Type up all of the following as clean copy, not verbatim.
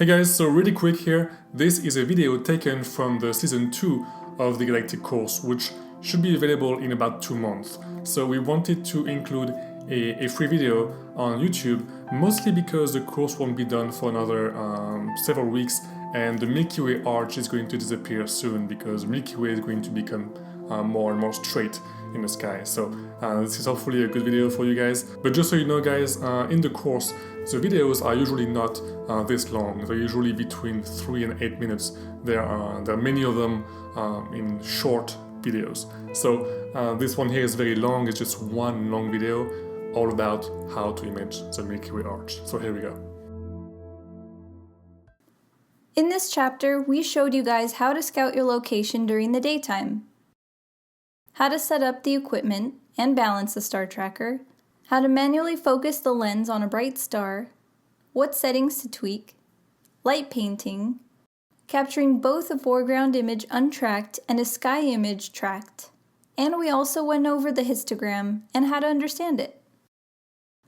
Hey guys, so really quick here, this is a video taken from the season 2 of the Galactic course, which should be available in about 2 months. So we wanted to include a free video on YouTube, mostly because the course won't be done for another several weeks, and the Milky Way arch is going to disappear soon because Milky Way is going to become more and more straight in the sky. So this is hopefully a good video for you guys. But just so you know guys, in the course, the videos are usually not this long. They're usually between 3 and 8 minutes. There are many of them in short videos. So this one here is very long. It's just one long video all about how to image the Milky Way arch. So here we go. In this chapter, we showed you guys how to scout your location during the daytime, how to set up the equipment and balance the star tracker, how to manually focus the lens on a bright star, what settings to tweak, light painting, capturing both a foreground image untracked and a sky image tracked, and we also went over the histogram and how to understand it.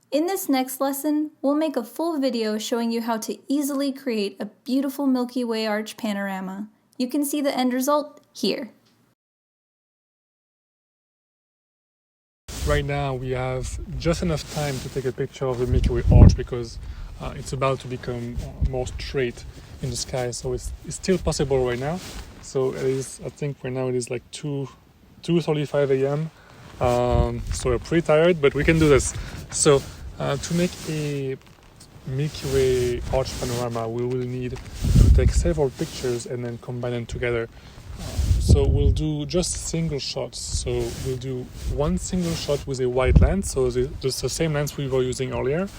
In this next lesson, we'll make a full video showing you how to easily create a beautiful Milky Way arch panorama. You can see the end result here. Right now we have just enough time to take a picture of the Milky Way arch because it's about to become more straight in the sky, so it's still possible right now. So it is, I think right now it is like 2:35 a.m. So we're pretty tired, but we can do this. So to make a Milky Way arch panorama, we will need to take several pictures and then combine them together. So we'll do just single shots. So we'll do one single shot with a wide lens. So just the same lens we were using earlier,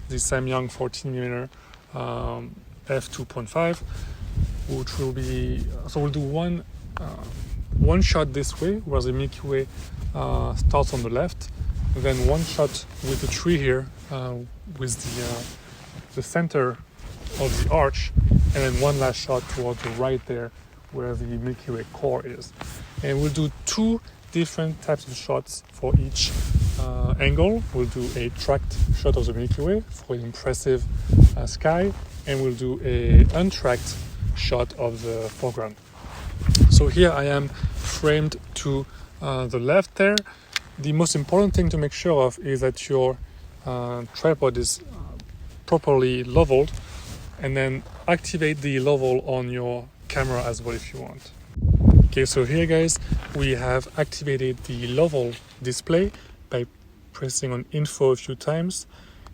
the Samyang 14mm f2.5, which will be. So we'll do one shot this way, where the Milky Way starts on the left, and then one shot with the tree here, with the center of the arch, and then one last shot towards the right there, where the Milky Way core is. And we'll do two different types of shots for each angle. We'll do a tracked shot of the Milky Way for an impressive sky, and we'll do a untracked shot of the foreground. So here I am framed to the left there. The most important thing to make sure of is that your tripod is properly leveled, and then activate the level on your camera as well if you want. Okay, so here guys, we have activated the level display by pressing on info a few times,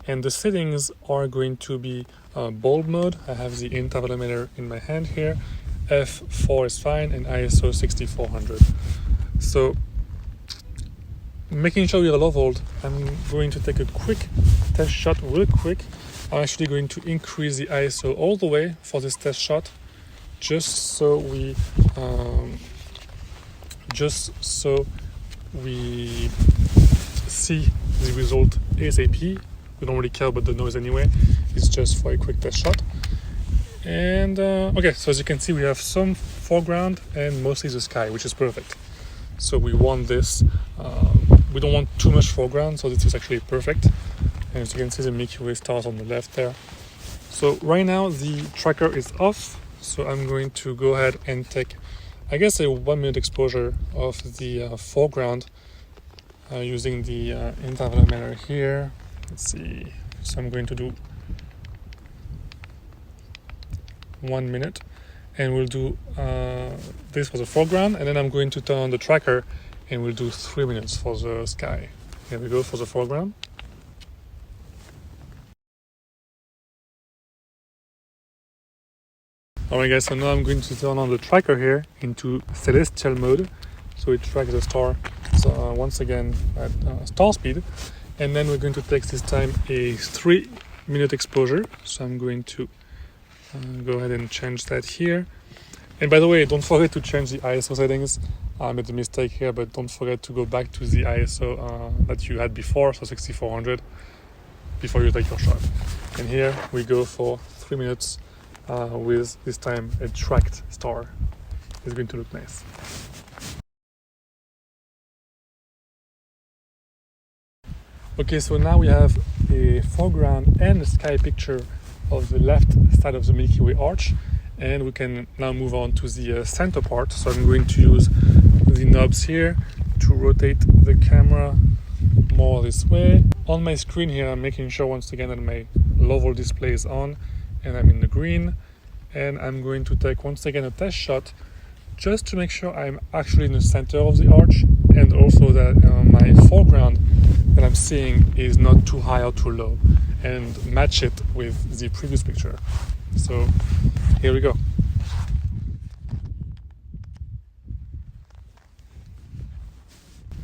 and the settings are going to be bulb mode. I have the intervalometer in my hand here, f4 is fine, and ISO 6400. So making sure we are leveled, I'm going to take a quick test shot real quick. I'm actually going to increase the ISO all the way for this test shot, just so we see the result ASAP. We don't really care about the noise anyway. It's just for a quick test shot. And okay, so as you can see, we have some foreground and mostly the sky, which is perfect. So we want this. We don't want too much foreground, so this is actually perfect. And as you can see, the Milky Way stars on the left there. So right now the tracker is off, so I'm going to go ahead and take, I guess, a 1 minute exposure of the foreground using the intervalometer here. Let's see. So I'm going to do 1 minute, and we'll do this for the foreground, and then I'm going to turn on the tracker and we'll do 3 minutes for the sky. Here we go for the foreground. Alright guys, so now I'm going to turn on the tracker here into celestial mode, so it tracks the star once again at star speed, and then we're going to take this time a 3 minute exposure. So I'm going to go ahead and change that here. And by the way, don't forget to change the ISO settings. I made a mistake here, but don't forget to go back to the ISO that you had before, so 6400, before you take your shot. And here we go for 3 minutes with this time a tracked star. It's going to look nice. Okay, so now we have a foreground and a sky picture of the left side of the Milky Way arch, and we can now move on to the center part. So I'm going to use the knobs here to rotate the camera more this way. On my screen here, I'm making sure once again that my level display is on and I'm in the green, and I'm going to take once again a test shot just to make sure I'm actually in the center of the arch, and also that my foreground that I'm seeing is not too high or too low, and match it with the previous picture. So here we go.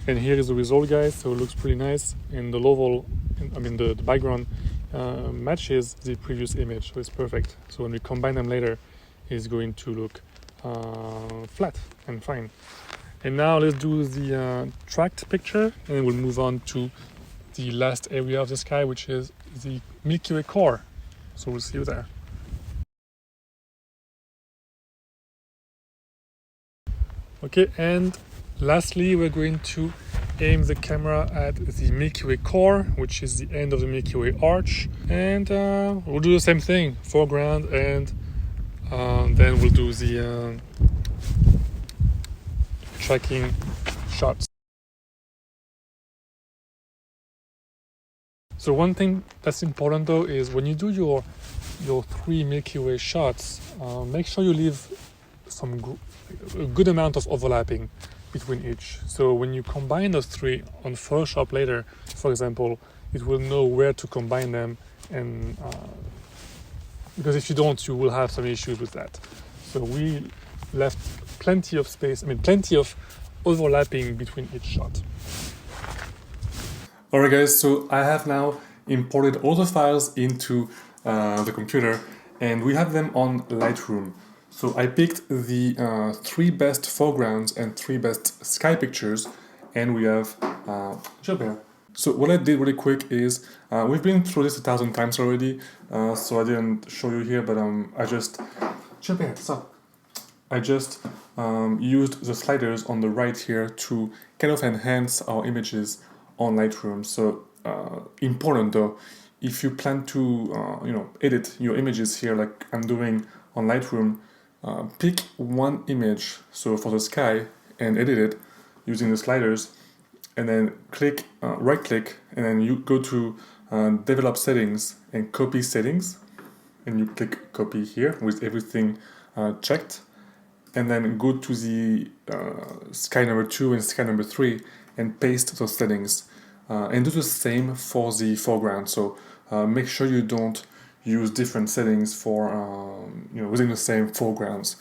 And here is the result, guys. So it looks pretty nice, and the level, the background matches the previous image, so it's perfect. So when we combine them later, it's going to look flat and fine. And now let's do the tracked picture, and then we'll move on to the last area of the sky, which is the Milky Way core. So we'll see you there. Okay, and lastly, we're going to aim the camera at the Milky Way core, which is the end of the Milky Way arch, and we'll do the same thing, foreground, and then we'll do the tracking shots. So one thing that's important though is when you do your 3 Milky Way shots, make sure you leave a good amount of overlapping between each. So when you combine those 3 on Photoshop later, for example, it will know where to combine them, and because if you don't, you will have some issues with that. So we left plenty of space, plenty of overlapping between each shot. Alright guys, so I have now imported all the files into the computer, and we have them on Lightroom. So I picked the 3 best foregrounds and 3 best sky pictures, and we have Gilbert. So what I did really quick is, we've been through this 1,000 times already, so I didn't show you here, but I just Gilbert, stop. I just used the sliders on the right here to kind of enhance our images on Lightroom. So important though, if you plan to edit your images here like I'm doing on Lightroom, pick one image, so for the sky, and edit it using the sliders, and then click right click, and then you go to develop settings and copy settings, and you click copy here with everything checked, and then go to the sky number 2 and sky number 3 and paste those settings, and do the same for the foreground. So make sure you don't use different settings for within the same foregrounds.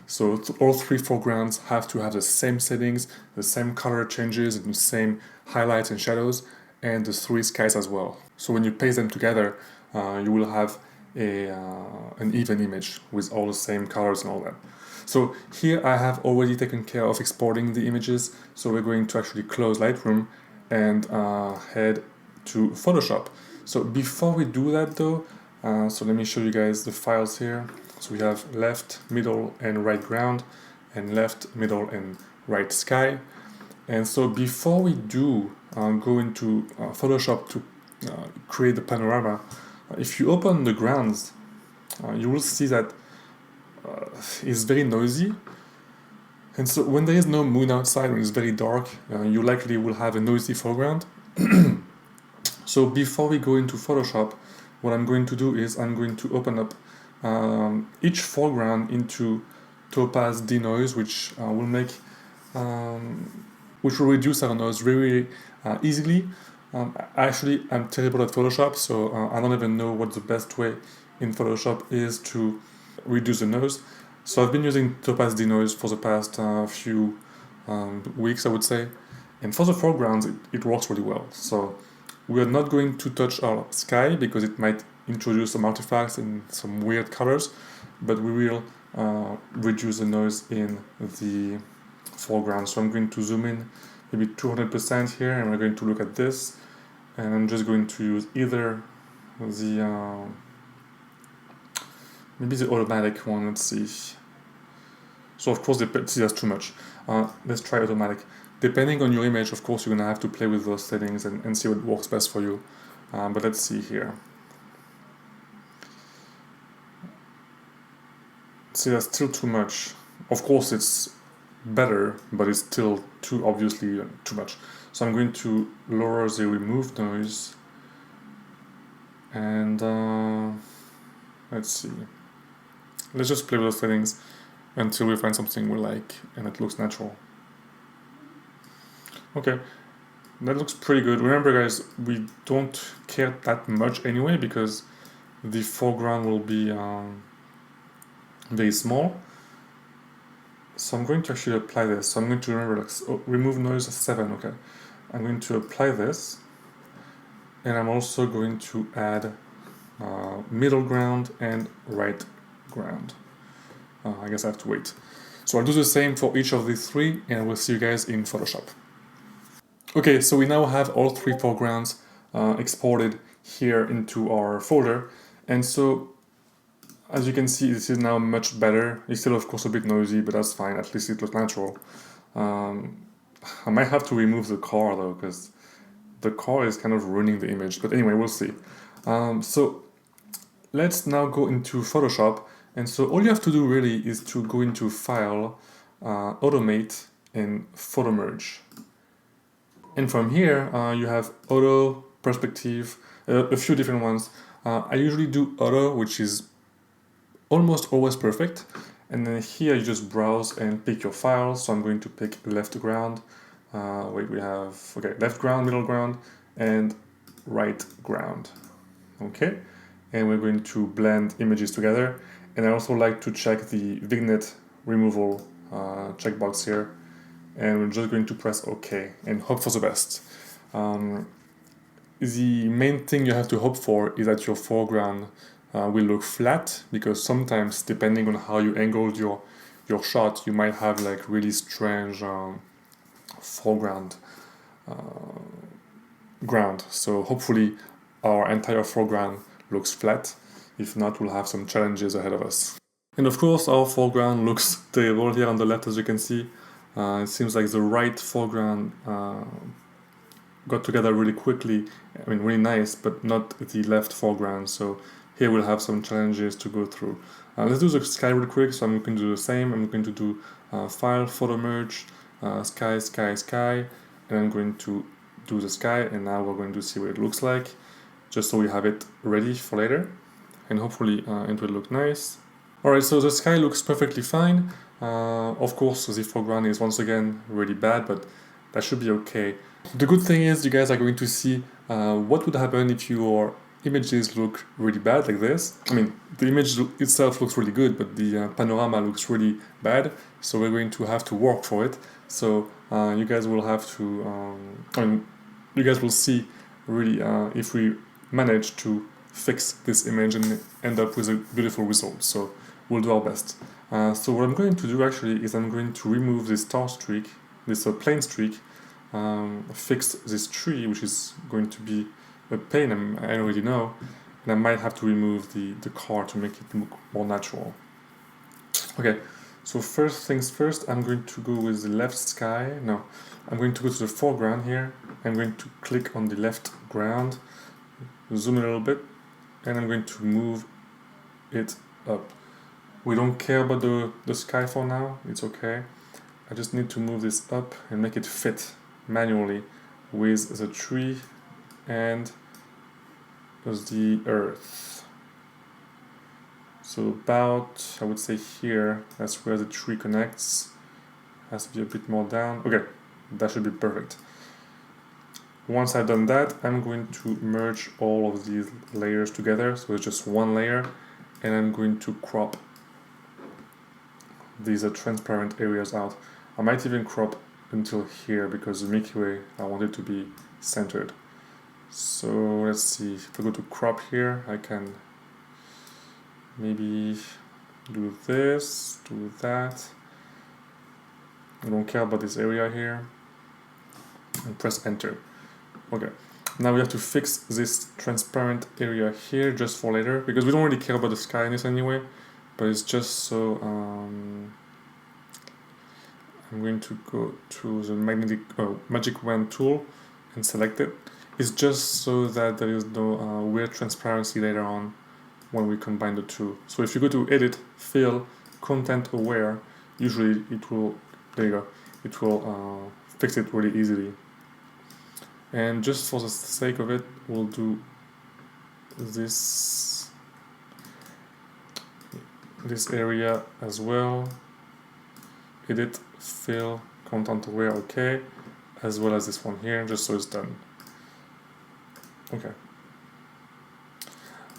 So all 3 foregrounds have to have the same settings, the same color changes, and the same highlights and shadows, and the 3 skies as well. So when you paste them together, you will have an even image with all the same colors and all that. So here I have already taken care of exporting the images, so we're going to actually close Lightroom and head to Photoshop. So before we do that though, so let me show you guys the files here. So we have left, middle, and right ground, and left, middle, and right sky. And so before we do go into Photoshop to create the panorama, if you open the grounds, you will see that it's very noisy. And so when there is no moon outside, when it's very dark, you likely will have a noisy foreground. So before we go into Photoshop, what I'm going to do is I'm going to open up each foreground into topaz denoise, which will reduce our noise very easily. Actually, I'm terrible at Photoshop, so I don't even know what the best way in Photoshop is to reduce the noise. So I've been using topaz denoise for the past few weeks, I would say, and for the foregrounds it works really well. So we are not going to touch our sky because it might introduce some artifacts and some weird colors, but we will reduce the noise in the foreground. So I'm going to zoom in maybe 200% here, and we're going to look at this, and I'm just going to use either the maybe the automatic one. Let's see. So of course, see, that's too much. Let's try automatic. Depending on your image, of course, you're gonna have to play with those settings and see what works best for you. But let's see here. See, that's still too much. Of course, it's better, but it's still too obviously too much. So I'm going to lower the remove noise, and let's see. Let's just play with those settings until we find something we like and it looks natural. Okay, that looks pretty good. Remember, guys, we don't care that much anyway because the foreground will be very small. So I'm going to actually apply this. So I'm going to remember, like, remove noise 7. Okay, I'm going to apply this, and I'm also going to add middle ground and right ground. I guess I have to wait. So I'll do the same for each of these 3, and we'll see you guys in Photoshop. Okay, so we now have all 3 foregrounds exported here into our folder, and so as you can see, this is now much better. It's still, of course, a bit noisy, but that's fine. At least it looks natural. I might have to remove the car though, because the car is kind of ruining the image. But anyway, we'll see. So let's now go into Photoshop. And so all you have to do really is to go into File, Automate, and Photo Merge. And from here, you have Auto, Perspective, a few different ones. I usually do Auto, which is almost always perfect. And then here you just browse and pick your files. So I'm going to pick left ground. We have, okay, left ground, middle ground, and right ground. Okay, and we're going to blend images together. And I also like to check the vignette removal checkbox here. And we're just going to press OK and hope for the best. The main thing you have to hope for is that your foreground will look flat, because sometimes, depending on how you angled your shot, you might have like really strange foreground ground. So hopefully our entire foreground looks flat. If not, we'll have some challenges ahead of us. And of course, our foreground looks terrible here on the left, as you can see. It seems like the right foreground got together really quickly. I mean, really nice, but not the left foreground. So here we'll have some challenges to go through. Let's do the sky real quick. So I'm going to do the same. I'm going to do File, Photo Merge, Sky, Sky, Sky, and I'm going to do the sky. And now we're going to see what it looks like, just so we have it ready for later. And hopefully it will look nice. Alright, so the sky looks perfectly fine. Of course, the foreground is once again really bad, but that should be okay. The good thing is you guys are going to see what would happen if your images look really bad like this. I mean, the image itself looks really good, but the panorama looks really bad, so we're going to have to work for it. So you guys will have to, you guys will see really if we manage to fix this image and end up with a beautiful result. So we'll do our best. So what I'm going to do actually is I'm going to remove this star streak, this plane streak, fix this tree, which is going to be a pain, I already know, and I might have to remove the car to make it look more natural. Okay, so first things first, I'm going to go with the left sky. No, I'm going to go to the foreground here. I'm going to click on the left ground, zoom in a little bit, and I'm going to move it up. We don't care about the sky for now, it's okay. I just need to move this up and make it fit manually with the tree and the earth. So about, I would say here, that's where the tree connects. Has to be a bit more down. Okay, that should be perfect. Once I've done that, I'm going to merge all of these layers together, so it's just one layer, and I'm going to crop these transparent areas out. I might even crop until here, because the Milky Way, I want it to be centered. So let's see, if I go to crop here, I can maybe do this, do that. I don't care about this area here, and press enter. Okay, now we have to fix this transparent area here just for later, because we don't really care about the skyness anyway, but it's just so I'm going to go to the magic wand tool and select it. It's just so that there is no weird transparency later on when we combine the two. So if you go to edit, fill, content aware, usually it will, there you go, it will fix it really easily. And just for the sake of it, we'll do this area as well. Edit, fill, content aware, okay, as well as this one here, just so it's done. Okay.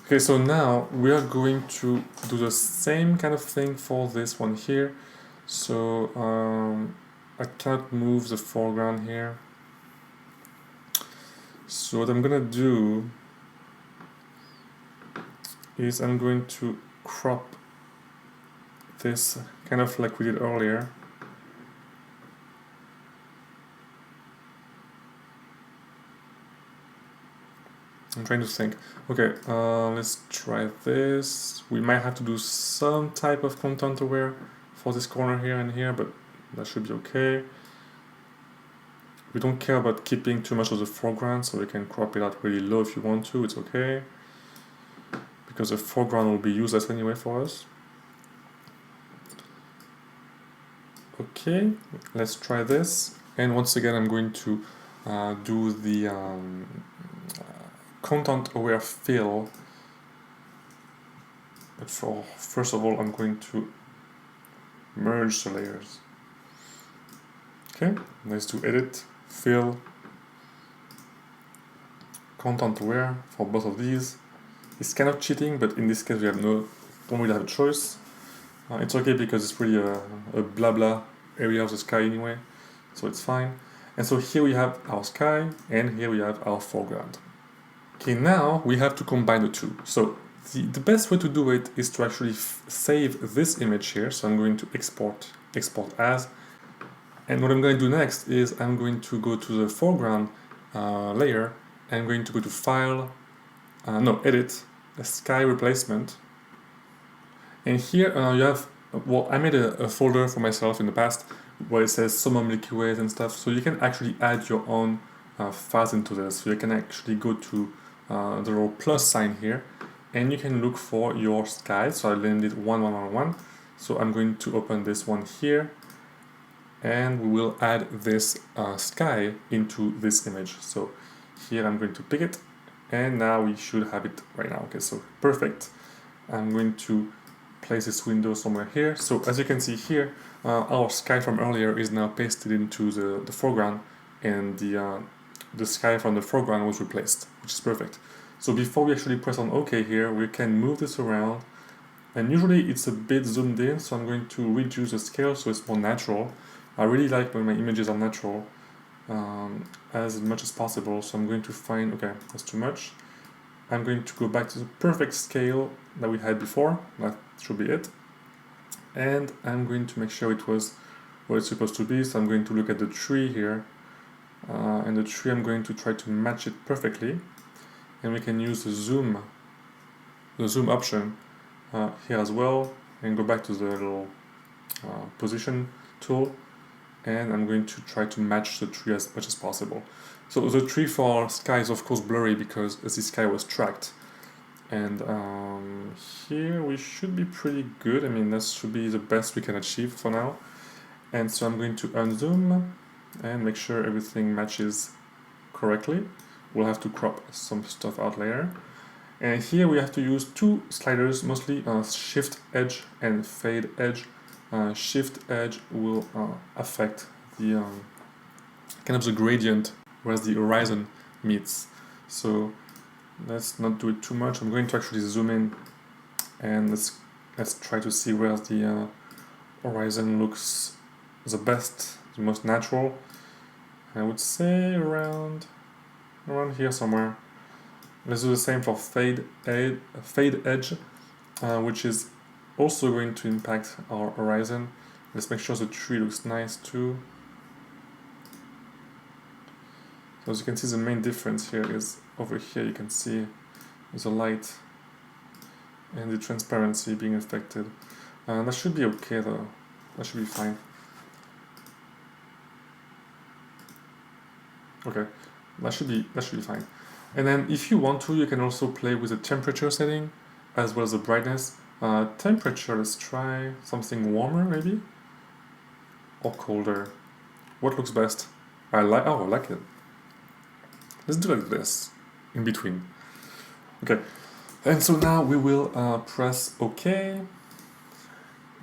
Okay, so now we are going to do the same kind of thing for this one here. So I cannot move the foreground here. So what I'm gonna do is I'm going to crop this kind of like we did earlier. I'm trying to think. Okay, let's try this. We might have to do some type of content aware for this corner here and here, but that should be okay. We don't care about keeping too much of the foreground, so we can crop it out really low if you want to, it's okay. Because the foreground will be useless anyway for us. Okay, let's try this. And once again, I'm going to do the content aware fill. But first of all, I'm going to merge the layers. Okay, let's do edit, fill, content aware for both of these. It's kind of cheating, but in this case we have don't really have a choice. It's okay because it's really a blah blah area of the sky anyway, so it's fine. And so here we have our sky, and here we have our foreground. Okay, now we have to combine the two. So the best way to do it is to actually save this image here. So I'm going to export as. And what I'm going to do next is I'm going to go to the foreground layer. I'm going to go to File, Edit, Sky Replacement. And here you have, well, I made a folder for myself in the past where it says some Milky Ways and stuff. So you can actually add your own files into this. So you can actually go to the little plus sign here, and you can look for your sky. So I named it 1111. So I'm going to open this one here, and we will add this sky into this image. So here I'm going to pick it, and now we should have it right now. Okay, so perfect. I'm going to place this window somewhere here. So as you can see here, our sky from earlier is now pasted into the foreground, and the sky from the foreground was replaced, which is perfect. So before we actually press on OK here, we can move this around, and usually it's a bit zoomed in, so I'm going to reduce the scale so it's more natural. I really like when my images are natural as much as possible, so I'm going to find, okay, that's too much. I'm going to go back to the perfect scale that we had before, that should be it. And I'm going to make sure it was where it's supposed to be, so I'm going to look at the tree here. And the tree, I'm going to try to match it perfectly. And we can use the zoom option here as well, and go back to the little position tool. And I'm going to try to match the tree as much as possible. So the tree for sky is of course blurry because this sky was tracked. And here we should be pretty good. I mean, that should be the best we can achieve for now. And so I'm going to unzoom and make sure everything matches correctly. We'll have to crop some stuff out later. And here we have to use two sliders, mostly Shift Edge and Fade Edge. Shift Edge will affect the kind of the gradient whereas the horizon meets. So let's not do it too much. I'm going to actually zoom in, and let's try to see where the horizon looks the best, the most natural. I would say around here somewhere. Let's do the same for Fade Edge, which is also going to impact our horizon. Let's make sure the tree looks nice too. So as you can see, the main difference here is over here you can see the light and the transparency being affected. That should be okay though, that should be fine. Okay, that should be fine. And then if you want to, you can also play with the temperature setting as well as the brightness. Temperature, let's try something warmer maybe? Or colder? What looks best? I like it. Let's do like this, in between. Okay, and so now we will press OK.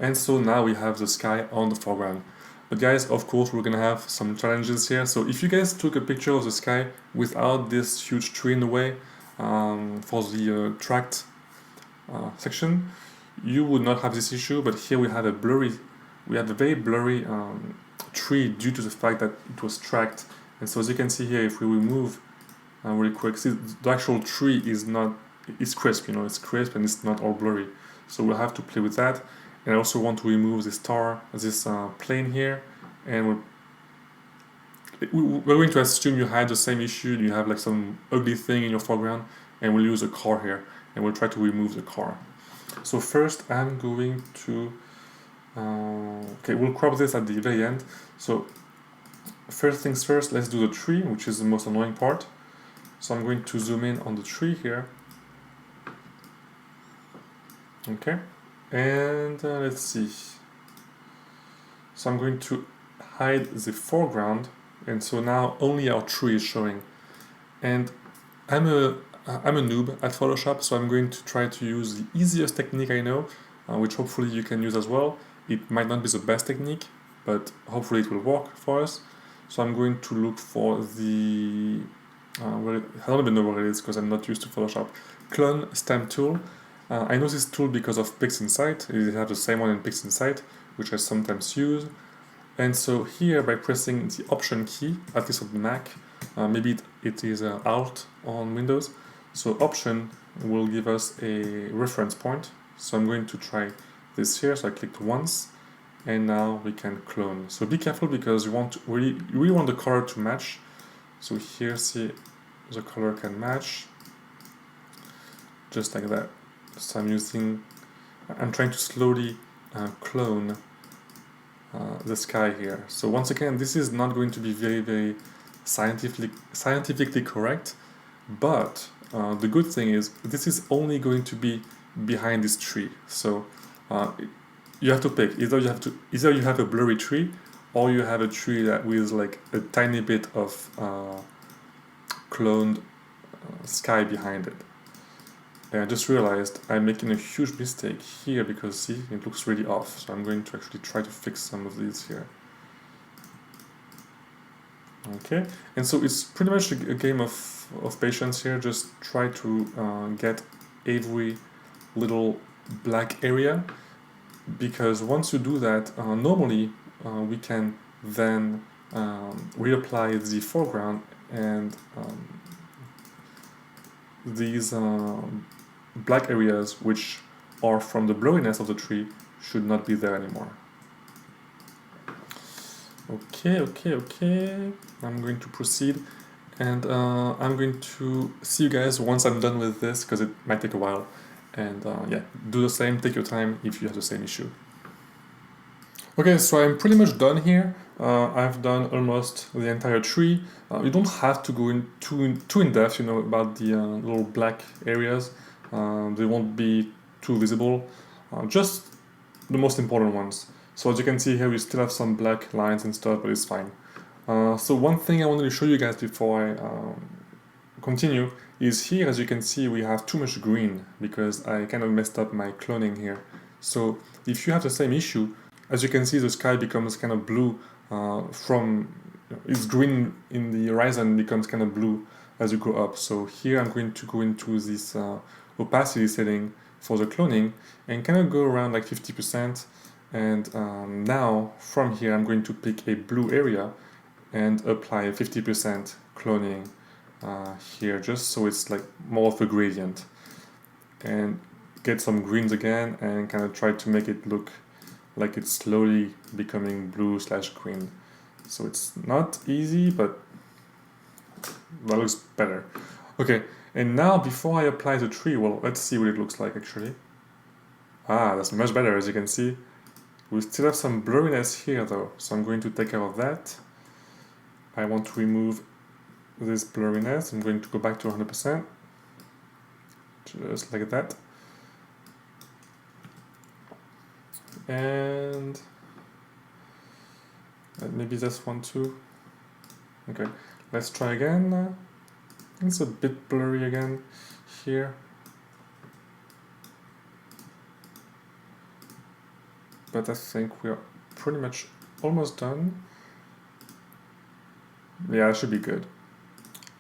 And so now we have the sky on the foreground. But guys, of course, we're gonna have some challenges here. So if you guys took a picture of the sky without this huge tree in the way for the tracked section, you would not have this issue. But here we have a very blurry tree due to the fact that it was tracked. And so as you can see here, if we remove really quick, see the actual tree it's crisp, it's crisp and it's not all blurry. So we'll have to play with that. And I also want to remove this plane here, and we're going to assume you had the same issue, you have like some ugly thing in your foreground, and we'll use a car here, and we'll try to remove the car. So first I'm going to, okay, we'll crop this at the very end. So first things first, let's do the tree, which is the most annoying part. So I'm going to zoom in on the tree here. Okay. And let's see. So I'm going to hide the foreground, and so now only our tree is showing. And I'm a noob at Photoshop, so I'm going to try to use the easiest technique I know, which hopefully you can use as well. It might not be the best technique, but hopefully it will work for us. So I'm going to look for the I don't even know what it is because I'm not used to Photoshop. Clone stamp tool. I know this tool because of PixInsight. It has the same one in PixInsight, which I sometimes use. And so here, by pressing the Option key, at least on the Mac, maybe it is Alt on Windows. So Option will give us a reference point. So I'm going to try this here. So I clicked once, and now we can clone. So be careful because you really want the color to match. So here, see, the color can match, just like that. So I'm trying to slowly clone the sky here. So once again, this is not going to be very, very scientifically correct, but the good thing is this is only going to be behind this tree. So you have to pick. Either you have a blurry tree, or you have a tree that with like a tiny bit of cloned sky behind it. And I just realized I'm making a huge mistake here because see, it looks really off. So I'm going to actually try to fix some of these here. Okay, and so it's pretty much a game of patience here. Just try to get every little black area, because once you do that, normally we can then reapply the foreground, and these black areas which are from the blurriness of the tree should not be there anymore. Okay, I'm going to proceed, and I'm going to see you guys once I'm done with this, because it might take a while. And yeah, do the same, take your time if you have the same issue. Okay, so I'm pretty much done here. I've done almost the entire tree. You don't have to go too in depth, about the little black areas. They won't be too visible. Just the most important ones. So as you can see here, we still have some black lines and stuff, but it's fine. So one thing I wanted to show you guys before I continue is here, as you can see, we have too much green because I kind of messed up my cloning here. So if you have the same issue, as you can see, the sky becomes kind of blue it's green in the horizon, becomes kind of blue as you go up. So here I'm going to go into this opacity setting for the cloning and kind of go around like 50%. And now from here I'm going to pick a blue area and apply 50% cloning here, just so it's like more of a gradient, and get some greens again and kind of try to make it look like it's slowly becoming blue/green. So it's not easy, but that looks better. Okay, and now before I apply the tree, well, let's see what it looks like actually. That's much better, as you can see. We still have some blurriness here though, so I'm going to take care of that. I want to remove this blurriness. I'm going to go back to 100%, just like that. And maybe this one too. Okay, let's try again. It's a bit blurry again here. But I think we are pretty much almost done. Yeah, it should be good.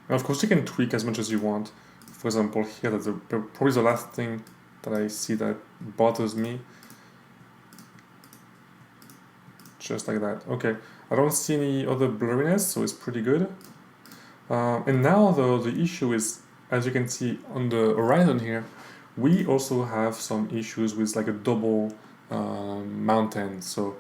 And of course you can tweak as much as you want. For example, here that's probably the last thing that I see that bothers me. Just like that. Okay, I don't see any other blurriness, so it's pretty good. And now though, the issue is, as you can see on the horizon here, we also have some issues with like a double mountain. So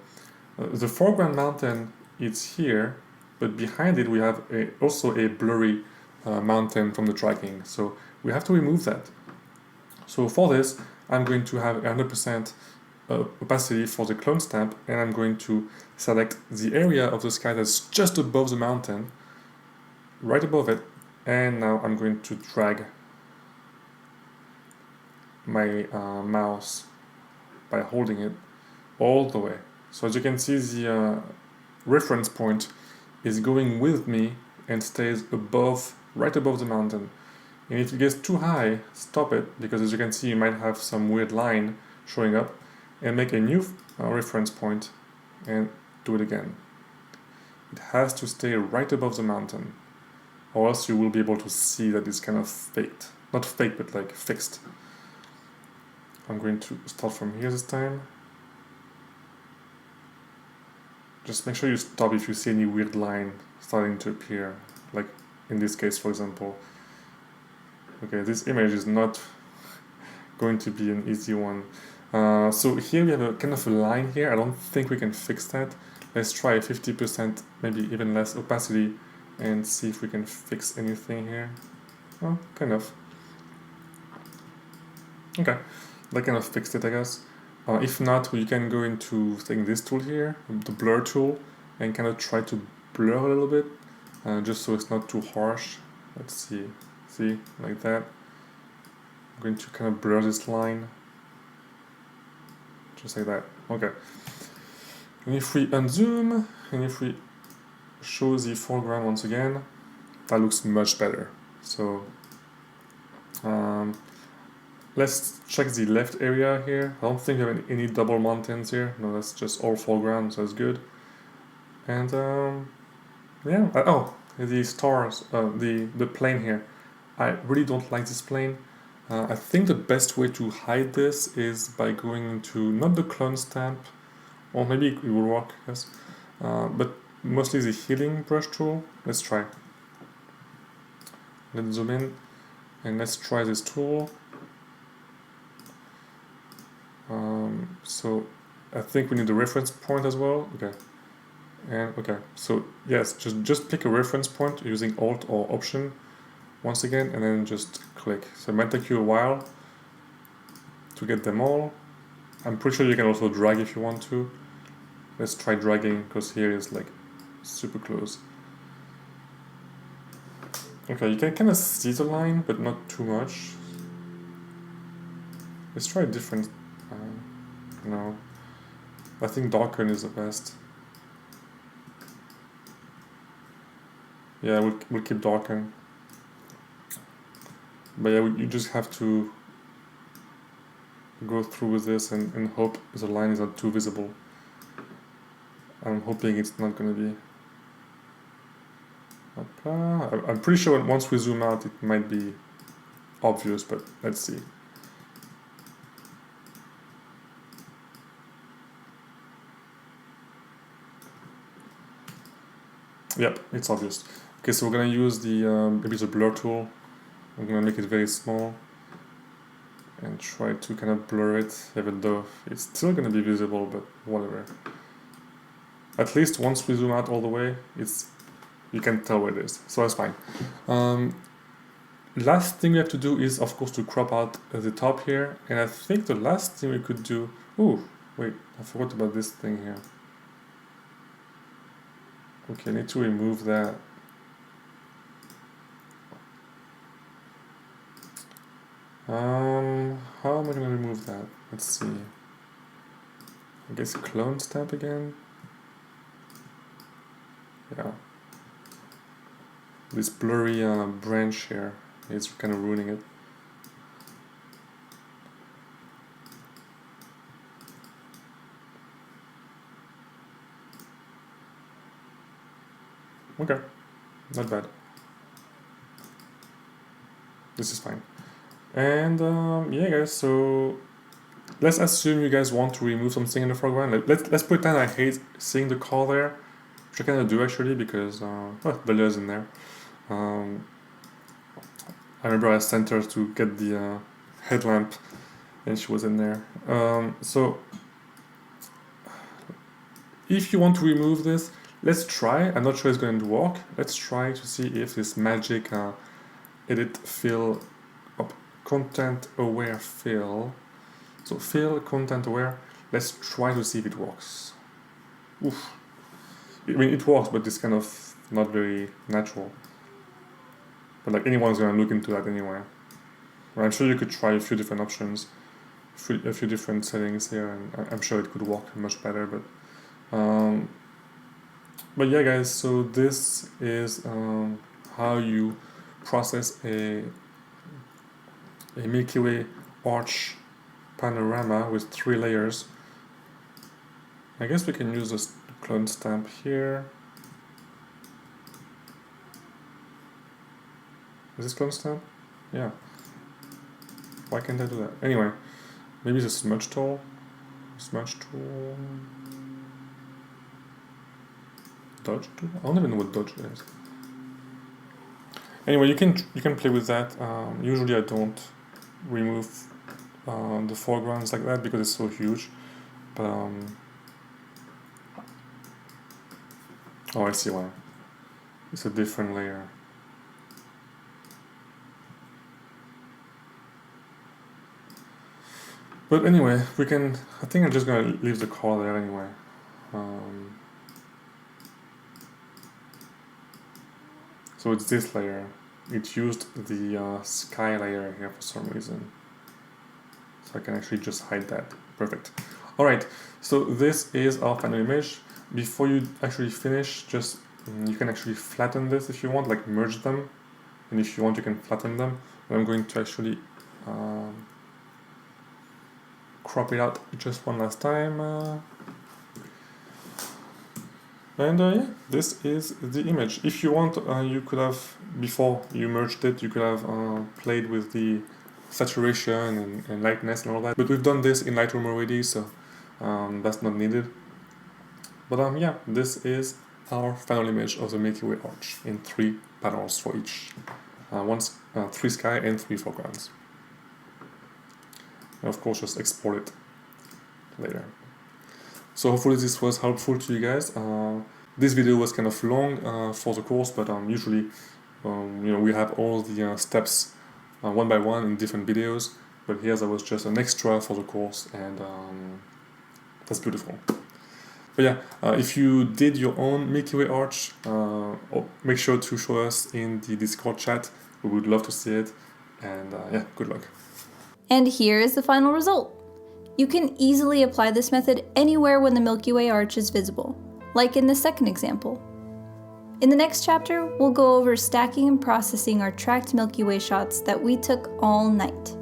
the foreground mountain is here, but behind it we have also a blurry mountain from the tracking. So we have to remove that. So for this, I'm going to have 100% opacity for the clone stamp, and I'm going to select the area of the sky that's just above the mountain, right above it, and now I'm going to drag my mouse by holding it all the way. So as you can see, the reference point is going with me and stays above, right above the mountain. And if it gets too high, stop it, because as you can see, you might have some weird line showing up, and make a new reference point and do it again. It has to stay right above the mountain, or else you will be able to see that it's kind of faked. Not fake, but like fixed. I'm going to start from here this time. Just make sure you stop if you see any weird line starting to appear, like in this case, for example. Okay, this image is not going to be an easy one. So here we have a kind of a line here. I don't think we can fix that. Let's try 50%, maybe even less opacity, and see if we can fix anything here. Oh, kind of. Okay, that kind of fixed it, I guess. If not, you can go into this tool here, the blur tool, and kind of try to blur a little bit, just so it's not too harsh. Let's see, like that. I'm going to kind of blur this line, just like that. Okay. And if we unzoom, and if we show the foreground once again, that looks much better. So let's check the left area here. I don't think we have any double mountains here. No, that's just all foreground, so that's good. And yeah, oh, the stars, the plane here. I really don't like this plane. I think the best way to hide this is by going into not the clone stamp, or maybe it will work, yes, but mostly the healing brush tool. Let's try. Let's zoom in and let's try this tool. So I think we need a reference point as well. Okay. And okay, so yes, just pick a reference point using Alt or Option once again, and then just click. So it might take you a while to get them all. I'm pretty sure you can also drag if you want to. Let's try dragging, because here is like super close. Okay, you can kind of see the line, but not too much. Let's try a different. No, I think darken is the best. Yeah, we'll keep darken. But yeah, you just have to go through with this and hope the line is not too visible. I'm hoping it's not going to be. I'm pretty sure once we zoom out it might be obvious, but let's see. Yep, it's obvious. Okay, so we're going to use the maybe the blur tool. I'm going to make it very small and try to kind of blur it, even though it's still going to be visible, but whatever. At least once we zoom out all the way, you can tell where it is, so that's fine. Last thing we have to do is, of course, to crop out the top here, and I think the last thing we could do... Oh, wait, I forgot about this thing here. Okay, I need to remove that. How am I going to remove that? Let's see. I guess clone stamp again. Yeah. This blurry branch here is kind of ruining it. Okay, not bad. This is fine. And yeah, guys, so let's assume you guys want to remove something in the foreground. Let's pretend I hate seeing the car there, which I kind of do actually, because Dalia's in there. I remember I sent her to get the headlamp, and she was in there. So if you want to remove this, let's try. I'm not sure it's going to work. Let's try to see if this magic edit fill up content aware fill. So fill content aware. Let's try to see if it works. Oof. I mean, it works, but it's kind of not very natural. But like anyone's gonna look into that anyway. Well, I'm sure you could try a few different options, a few different settings here, and I'm sure it could work much better. But yeah, guys. So this is how you process a Milky Way arch panorama with 3 layers. I guess we can use this clone stamp here. Is this clone stamp? Yeah. Why can't I do that? Anyway, maybe the smudge tool. Smudge tool. Dodge tool? I don't even know what dodge is. Anyway, you can play with that. Usually I don't remove the foregrounds like that because it's so huge. But oh, I see why. It's a different layer. But anyway, we can. I think I'm just gonna leave the car there anyway. So it's this layer. It used the sky layer here for some reason. So I can actually just hide that. Perfect. Alright, so this is our final image. Before you actually finish, just you can actually flatten this if you want, like merge them. And if you want, you can flatten them. But I'm going to actually crop it out just one last time. And yeah, this is the image. If you want, you could have, before you merged it, you could have played with the saturation and lightness and all that. But we've done this in Lightroom already, so that's not needed. But yeah, this is our final image of the Milky Way arch in 3 panels for each. 3 sky and 3 foregrounds. And of course, just export it later. So hopefully this was helpful to you guys. This video was kind of long for the course, but usually we have all the steps one by one in different videos. But here there was just an extra for the course, and that's beautiful. But yeah, if you did your own Milky Way arch, make sure to show us in the Discord chat. We would love to see it. And yeah, good luck. And here is the final result. You can easily apply this method anywhere when the Milky Way arch is visible, like in the second example. In the next chapter, we'll go over stacking and processing our tracked Milky Way shots that we took all night.